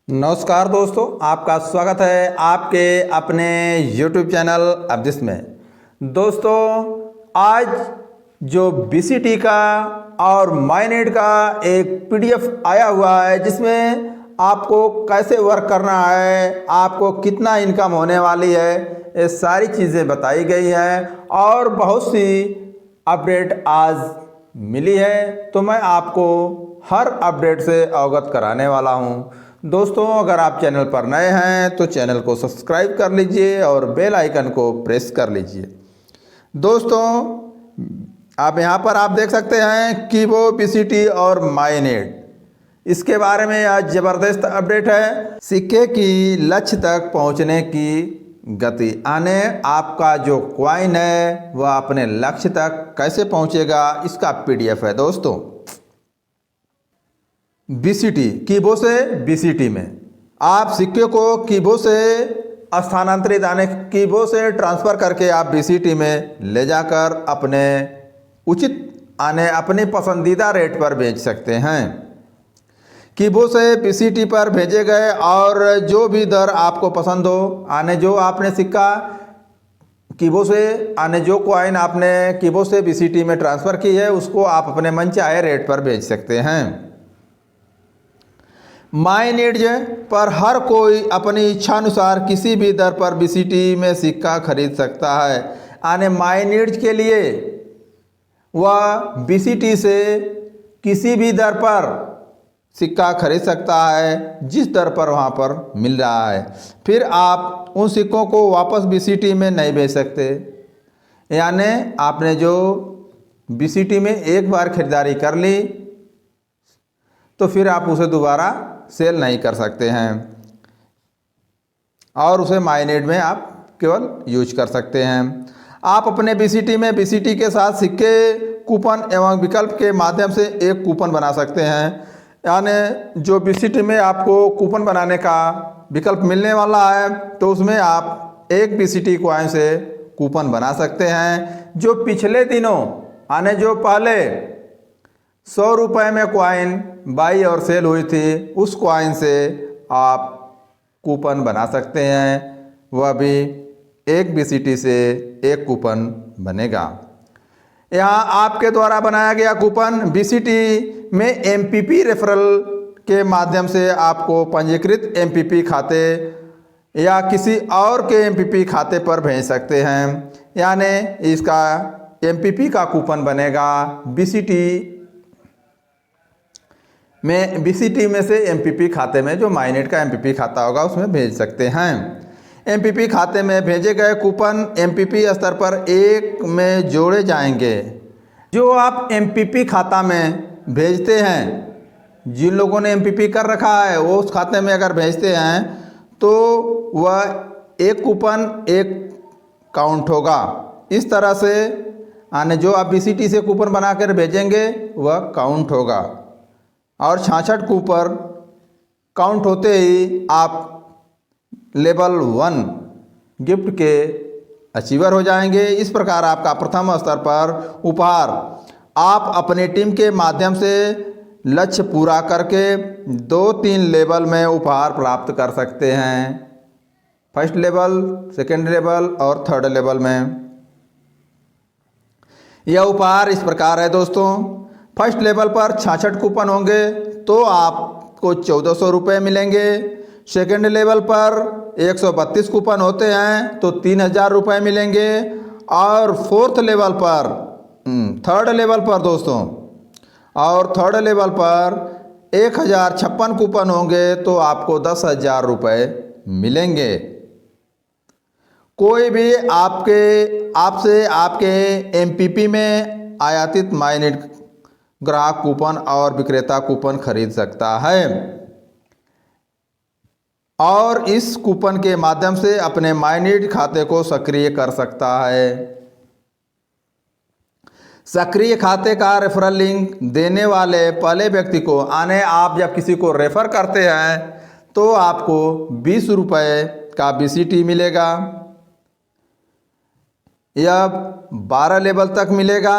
नमस्कार दोस्तों, आपका स्वागत है आपके अपने YouTube चैनल अब्दिस में। दोस्तों, आज जो BCT का और माइनेट का एक PDF आया हुआ है जिसमें आपको कैसे वर्क करना है, आपको कितना इनकम होने वाली है, ये सारी चीज़ें बताई गई है और बहुत सी अपडेट आज मिली है। तो मैं आपको हर अपडेट से अवगत कराने वाला हूँ। दोस्तों, अगर आप चैनल पर नए हैं तो चैनल को सब्सक्राइब कर लीजिए और बेल आइकन को प्रेस कर लीजिए। दोस्तों, आप यहाँ पर आप देख सकते हैं कीबो, BCT और माइनेट, इसके बारे में आज ज़बरदस्त अपडेट है। सिक्के की लक्ष्य तक पहुँचने की गति, यानी आपका जो कॉइन है वह अपने लक्ष्य तक कैसे पहुँचेगा, इसका PDF है। दोस्तों, BCT कीबो से BCT में आप सिक्के को कीबो से स्थानांतरित यानी कीबो से ट्रांसफ़र करके आप BCT में ले जाकर अपने उचित आने अपने पसंदीदा रेट पर बेच सकते हैं। कीबो से BCT पर भेजे गए और जो भी दर आपको पसंद हो, आने जो आपने सिक्का कीबो से आने जो कॉइन आपने कीबो से BCT में ट्रांसफ़र की है उसको आप अपने मनचाहे रेट पर बेच सकते हैं। माइनेट पर हर कोई अपनी इच्छानुसार किसी भी दर पर BCT में सिक्का खरीद सकता है। यानी माइनेट के लिए वह BCT से किसी भी दर पर सिक्का खरीद सकता है जिस दर पर वहाँ पर मिल रहा है। फिर आप उन सिक्कों को वापस BCT में नहीं बेच सकते। यानी आपने जो BCT में एक बार खरीदारी कर ली तो फिर आप उसे दोबारा सेल नहीं कर सकते हैं और उसे माइनेट में आप केवल यूज कर सकते हैं। आप अपने BCT के साथ सिक्के, कूपन एवं विकल्प के माध्यम से एक कूपन बना सकते हैं। यानी जो BCT में आपको कूपन बनाने का विकल्प मिलने वाला है तो उसमें आप एक BCT कॉइन से कूपन बना सकते हैं। जो पिछले दिनों यानी जो पहले 100 रुपये में कॉइन बाई और सेल हुई थी, उस कॉइन से आप कूपन बना सकते हैं। वह भी एक BCT से एक कूपन बनेगा। यहाँ आपके द्वारा बनाया गया कूपन BCT में MPP रेफरल के माध्यम से आपको पंजीकृत MPP खाते या किसी और के MPP खाते पर भेज सकते हैं। यानी इसका MPP का कूपन बनेगा BCT में से MPP खाते में, जो माइनेट का MPP खाता होगा उसमें भेज सकते हैं। MPP खाते में भेजे गए कूपन MPP स्तर पर एक में जोड़े जाएंगे। जो आप MPP खाता में भेजते हैं, जिन लोगों ने MPP कर रखा है वो उस खाते में अगर भेजते हैं तो वह एक कूपन एक काउंट होगा। इस तरह से आने जो आप BCT से कूपन बनाकर भेजेंगे वह काउंट होगा और 66 कूपन काउंट होते ही आप लेवल 1 गिफ्ट के अचीवर हो जाएंगे। इस प्रकार आपका प्रथम स्तर पर उपहार आप अपने टीम के माध्यम से लक्ष्य पूरा करके 2-3 लेवल में उपहार प्राप्त कर सकते हैं। फर्स्ट लेवल, सेकेंड लेवल और थर्ड लेवल में यह उपहार इस प्रकार है। दोस्तों, फर्स्ट लेवल पर 66 कूपन होंगे तो आपको 1400 रुपये मिलेंगे। सेकेंड लेवल पर 132 कूपन होते हैं तो 3000 रुपये मिलेंगे। और फोर्थ लेवल पर थर्ड लेवल पर दोस्तों, और थर्ड लेवल पर 1056 कूपन होंगे तो आपको 10,000 रुपये मिलेंगे। कोई भी आपसे आपके MPP में आयातित माइनेट ग्राहक कूपन और विक्रेता कूपन खरीद सकता है और इस कूपन के माध्यम से अपने माइनेट खाते को सक्रिय कर सकता है। सक्रिय खाते का रेफरल लिंक देने वाले पहले व्यक्ति को, आने आप जब किसी को रेफर करते हैं तो आपको 20 रुपये का BCT मिलेगा। यह 12 लेवल तक मिलेगा।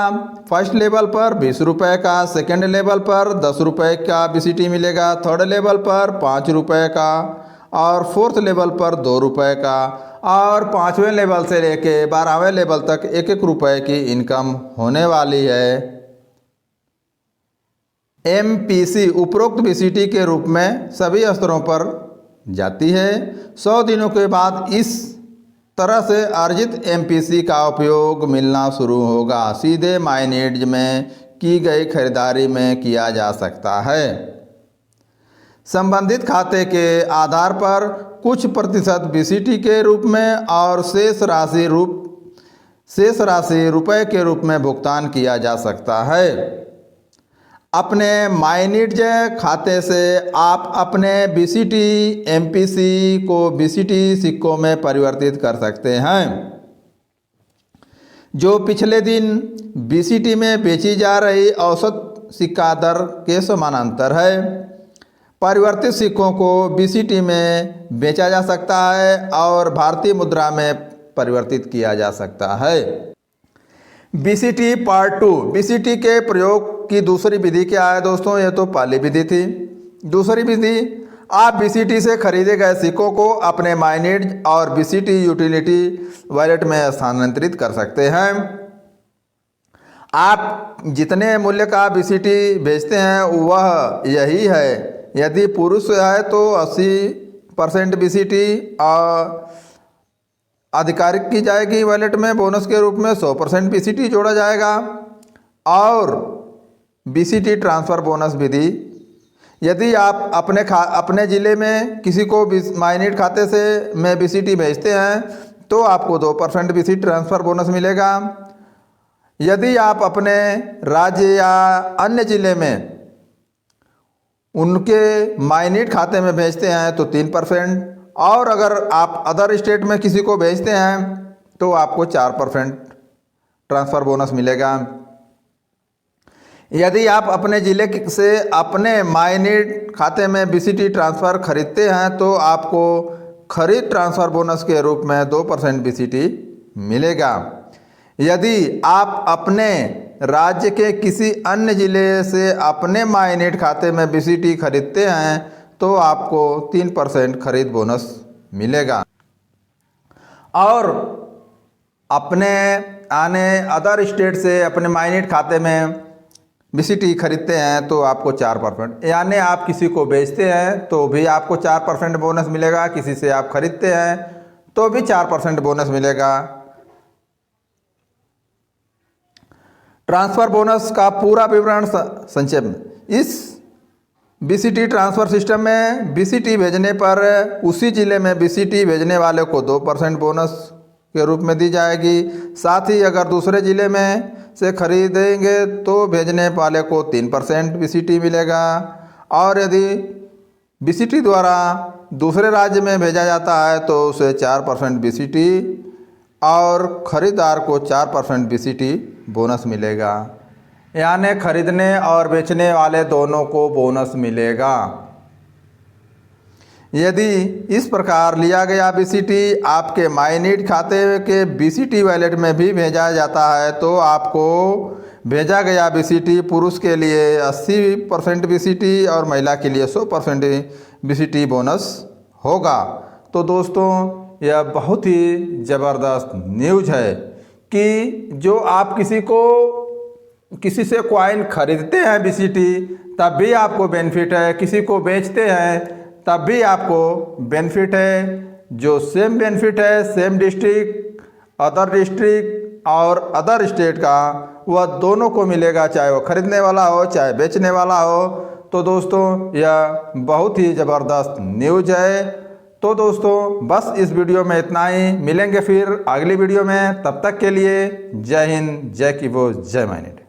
फर्स्ट लेवल पर 20 रुपये का, सेकेंड लेवल पर 10 रुपये का BCT मिलेगा, थर्ड लेवल पर 5 रुपये का और फोर्थ लेवल पर 2 रुपये का और 5वें लेवल से लेके 12वें लेवल तक 1-1 रुपये की इनकम होने वाली है। MPC उपरोक्त BCT के रूप में सभी स्तरों पर जाती है। 100 दिनों के बाद इस तरह से अर्जित MPC का उपयोग मिलना शुरू होगा। सीधे माइनेज में की गई खरीदारी में किया जा सकता है। संबंधित खाते के आधार पर कुछ प्रतिशत BCT के रूप में और शेष राशि रुपए के रूप में भुगतान किया जा सकता है। अपने माइनेज खाते से आप अपने BCT MPC को BCT सिक्कों में परिवर्तित कर सकते हैं, जो पिछले दिन BCT में बेची जा रही औसत सिक्का दर के समानांतर है। परिवर्तित सिक्कों को BCT में बेचा जा सकता है और भारतीय मुद्रा में परिवर्तित किया जा सकता है। BCT part 2। BCT के प्रयोग की दूसरी विधि क्या है दोस्तों? ये तो पहली विधि थी। दूसरी विधि, आप BCT से खरीदे गए सिक्कों को अपने माइनेज और BCT यूटिलिटी वॉलेट में स्थानांतरित कर सकते हैं। आप जितने मूल्य का BCT बेचते हैं वह यही है। यदि पुरुष है तो 80% BCT और आधिकारिक की जाएगी वॉलेट में। बोनस के रूप में 100% BCT जोड़ा जाएगा। और BCT ट्रांसफ़र बोनस विधि, यदि आप अपने ज़िले में किसी को माइनेज खाते से में BCT भेजते हैं तो आपको 2% BCT ट्रांसफ़र बोनस मिलेगा। यदि आप अपने राज्य या अन्य ज़िले में उनके माइनेज खाते में भेजते हैं तो 3%, और अगर आप अदर स्टेट में किसी को भेजते हैं तो आपको 4% ट्रांसफ़र बोनस मिलेगा। यदि आप अपने ज़िले से अपने माइनेज खाते में BCT ट्रांसफ़र खरीदते हैं तो आपको खरीद ट्रांसफ़र बोनस के रूप में 2% BCT मिलेगा। यदि आप अपने राज्य के किसी अन्य ज़िले से अपने माइनेज खाते में BCT खरीदते हैं तो आपको 3% खरीद बोनस मिलेगा। और अपने अदर स्टेट से अपने माइनेज खाते में BCT खरीदते हैं तो आपको 4%, यानी आप किसी को बेचते हैं तो भी आपको 4% बोनस मिलेगा, किसी से आप खरीदते हैं तो भी 4% बोनस मिलेगा। ट्रांसफ़र बोनस का पूरा विवरण संक्षेप में, इस BCT ट्रांसफ़र सिस्टम में BCT भेजने पर उसी ज़िले में BCT भेजने वाले को 2% बोनस के रूप में दी जाएगी। साथ ही अगर दूसरे ज़िले में से खरीदेंगे तो भेजने वाले को 3% BCT मिलेगा। और यदि BCT द्वारा दूसरे राज्य में भेजा जाता है तो उसे 4% BCT और ख़रीदार को 4% BCT बोनस मिलेगा, यानी खरीदने और बेचने वाले दोनों को बोनस मिलेगा। यदि इस प्रकार लिया गया BCT आपके माइनेज खाते के BCT वॉलेट में भी भेजा जाता है तो आपको भेजा गया BCT पुरुष के लिए 80% BCT और महिला के लिए 100% BCT बोनस होगा। तो दोस्तों, यह बहुत ही ज़बरदस्त न्यूज़ है कि जो आप किसी से कॉइन खरीदते हैं BCT तब भी आपको बेनिफिट है, किसी को बेचते हैं तब भी आपको बेनिफिट है। जो सेम बेनिफिट है सेम डिस्ट्रिक्ट, अदर डिस्ट्रिक्ट और अदर स्टेट का, वह दोनों को मिलेगा, चाहे वो खरीदने वाला हो चाहे बेचने वाला हो। तो दोस्तों, यह बहुत ही ज़बरदस्त न्यूज़ है। तो दोस्तों, बस इस वीडियो में इतना ही। मिलेंगे फिर अगली वीडियो में, तब तक के लिए जय हिंद, जय कीबोर्ड, जय माइनेट।